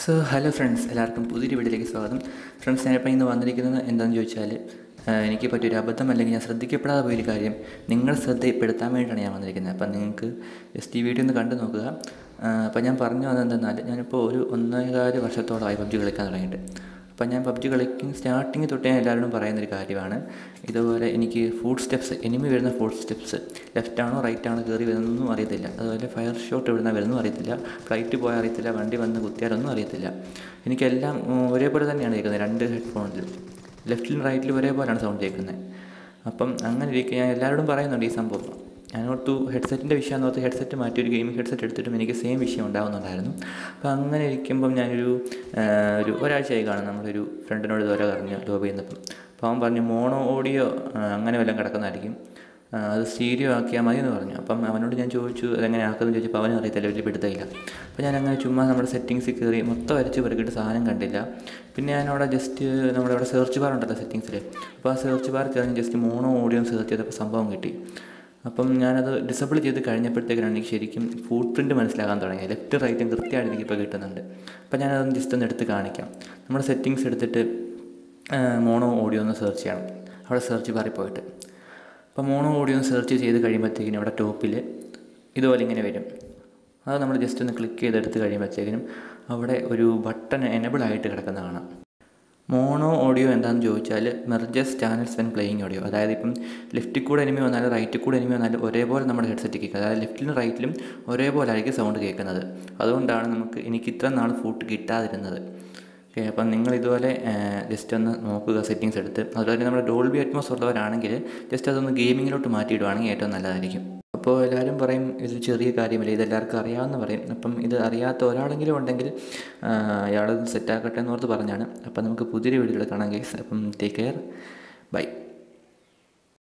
Hello friends, എല്ലാവർക്കും പുതിയൊരു വീഡിയോയിലേക്ക് സ്വാഗതം. ഫ്രണ്ട്സ്, ഞാനിപ്പോൾ ഇന്ന് വന്നിരിക്കുന്നത് എന്താണെന്ന് ചോദിച്ചാൽ, എനിക്ക് പറ്റിയൊരു അബദ്ധം അല്ലെങ്കിൽ ഞാൻ ശ്രദ്ധിക്കപ്പെടാതെ പോയൊരു കാര്യം നിങ്ങൾ ശ്രദ്ധപ്പെടുത്താൻ വേണ്ടിയിട്ടാണ് ഞാൻ വന്നിരിക്കുന്നത്. അപ്പം നിങ്ങൾക്ക് ജസ്റ്റ് ഈ വീഡിയോ ഒന്ന് കണ്ടു നോക്കുക. അപ്പോൾ ഞാൻ പറഞ്ഞു വന്നതെന്നാൽ, ഞാനിപ്പോൾ ഒരു 1.25 വർഷത്തോളമായി പബ്ജി കളിക്കാൻ തുടങ്ങിയിട്ട്. അപ്പം ഞാൻ പബ്ജി കളിക്കുന്ന സ്റ്റാർട്ടിങ് തൊട്ടേ ഞാൻ എല്ലാവരോടും പറയുന്നൊരു കാര്യമാണ്, ഇതുപോലെ എനിക്ക് ഫുഡ് സ്റ്റെപ്സ്, എനിമി വരുന്ന ഫുഡ് സ്റ്റെപ്സ് ലെഫ്റ്റാണോ റൈറ്റാണോ കയറി വരുന്നതൊന്നും അറിയത്തില്ല. അതുപോലെ ഫയർ ഷോട്ട് എവിടുന്ന വരുന്നതും അറിയത്തില്ല, ഫ്ലൈറ്റ് പോയാൽ അറിയത്തില്ല, വണ്ടി വന്ന് കുത്തിയാലൊന്നും അറിയത്തില്ല. എനിക്കെല്ലാം ഒരേപോലെ തന്നെയാണ് കേൾക്കുന്നത്. 2 ഹെഡ്ഫോണിൽ ലെഫ്റ്റിലും റൈറ്റിലും ഒരേപോലെയാണ് സൗണ്ട് കേൾക്കുന്നത്. അപ്പം അങ്ങനെ ഇരിക്കുക ഞാൻ എല്ലാവരോടും പറയുന്നുണ്ട് ഈ സംഭവം. ഞാനോർത്തു ഹെഡ്സെറ്റിൻ്റെ വിഷയമെന്ന് ഓർത്ത് ഹെഡ്സെറ്റ് മാറ്റി ഒരു ഗെയിമിംഗ് ഹെഡ്സെറ്റ് എടുത്തിട്ടും എനിക്ക് സെയിം വിഷയം ഉണ്ടാകുന്നുണ്ടായിരുന്നു. അപ്പോൾ അങ്ങനെ ഇരിക്കുമ്പം ഞാനൊരു ഒരാഴ്ചയായി കാണും നമ്മളൊരു ഫ്രണ്ടിനോട് ഇതുപോലെ പറഞ്ഞു ലോബി ചെയ്യുന്നപ്പം. അപ്പോൾ അവൻ പറഞ്ഞു മോണോ ഓഡിയോ അങ്ങനെ വല്ലതും കിടക്കുന്നതായിരിക്കും, അത് സ്റ്റീരിയോ ആക്കിയാൽ മതി എന്ന് പറഞ്ഞു. അപ്പം അവനോട് ഞാൻ ചോദിച്ചു അതെങ്ങനെ ആക്കുമെന്ന് ചോദിച്ചപ്പോൾ അവനും അറിയത്തില്ല, വലിയ പിടുത്തമില്ല. അപ്പോൾ ഞാൻ അങ്ങനെ ചുമ്മാ നമ്മുടെ സെറ്റിങ്സിൽ കയറി മൊത്തം അരിച്ച് പെറുക്കിയിട്ട് സാധനം കണ്ടില്ല. പിന്നെ ഞാനവിടെ ജസ്റ്റ് നമ്മുടെ അവിടെ സെർച്ച് ബാർ ഉണ്ടല്ലോ സെറ്റിങ്സിൽ, അപ്പോൾ ആ സെർച്ച് ബാർ കയറി ജസ്റ്റ് മോണോ ഓഡിയോ സെർച്ച് ചെയ്തപ്പോൾ സംഭവം കിട്ടി. അപ്പം ഞാനത് ഡിസബിൾ ചെയ്ത് കഴിഞ്ഞപ്പോഴത്തേക്കാണ് എനിക്ക് ശരിക്കും ഫുട് പ്രിൻറ്റ് മനസ്സിലാക്കാൻ തുടങ്ങി. ലെഫ്റ്റ് റൈറ്റും കൃത്യമായിട്ട് എനിക്കിപ്പോൾ കിട്ടുന്നുണ്ട്. അപ്പോൾ ഞാനതൊന്ന് ജസ്റ്റ് ഒന്ന് എടുത്ത് കാണിക്കാം. നമ്മുടെ സെറ്റിങ്സ് എടുത്തിട്ട് മോണോ ഓഡിയോ ഒന്ന് സെർച്ച് ചെയ്യണം അവിടെ സെർച്ച് ബാറിൽ പോയിട്ട്. അപ്പോൾ മോണോ ഓഡിയോ ഒന്ന് സെർച്ച് ചെയ്ത് കഴിയുമ്പോഴത്തേക്കിനും അവിടെ ടോപ്പിൽ ഇതുപോലെ ഇങ്ങനെ വരും. അത് നമ്മൾ ജസ്റ്റ് ഒന്ന് ക്ലിക്ക് ചെയ്തെടുത്ത് കഴിയുമ്പോഴത്തേക്കിനും അവിടെ ഒരു ബട്ടൺ എനബിൾ ആയിട്ട് കിടക്കുന്ന കാണാം. മോണോ ഓഡിയോ എന്താണെന്ന് ചോദിച്ചാൽ merges channels when playing audio. അതായത് ഇപ്പം ലെഫ്റ്റിൽ കൂടെ എനിമി വന്നാലും റൈറ്റിൽ കൂടെ എനിമി വന്നാലും ഒരേപോലെ നമ്മുടെ ഹെഡ്സെറ്റ് കേൾക്കുക. അതായത് ലെഫ്റ്റിലും റൈറ്റിലും ഒരേപോലെ ആയിരിക്കും സൗണ്ട് കേൾക്കുന്നത്. അതുകൊണ്ടാണ് എനിക്ക് ഇത്ര നാൾ ഫുട്ട് കിട്ടാതിരുന്നത്. ഓക്കെ, അപ്പം നിങ്ങളിതുപോലെ ജസ്റ്റ് ഒന്ന് നോക്കുക സെറ്റിങ്സ് എടുത്ത്. അതുപോലെ നമ്മുടെ ഡോൾബി അറ്റ്മോസ് ഉള്ളവരാണെങ്കിൽ ജസ്റ്റ് അതൊന്ന് ഗെയിമിങ്ങിലോട്ട് മാറ്റിയിടുവാണെങ്കിൽ ഏറ്റവും നല്ലതായിരിക്കും. അപ്പോൾ എല്ലാവരും പറയും ഇത് ചെറിയ കാര്യമില്ല, ഇതെല്ലാവർക്കും അറിയാമെന്ന് പറയും. അപ്പം ഇത് അറിയാത്ത ഒരാളെങ്കിലും ഉണ്ടെങ്കിൽ അയാളത് സെറ്റാക്കട്ടെ എന്നോർത്ത് പറഞ്ഞാണ്. അപ്പം നമുക്ക് പുതിയൊരു വീഡിയോയിൽ കാണാം ഗൈസ്. അപ്പം ടേക്ക് കെയർ, ബൈ.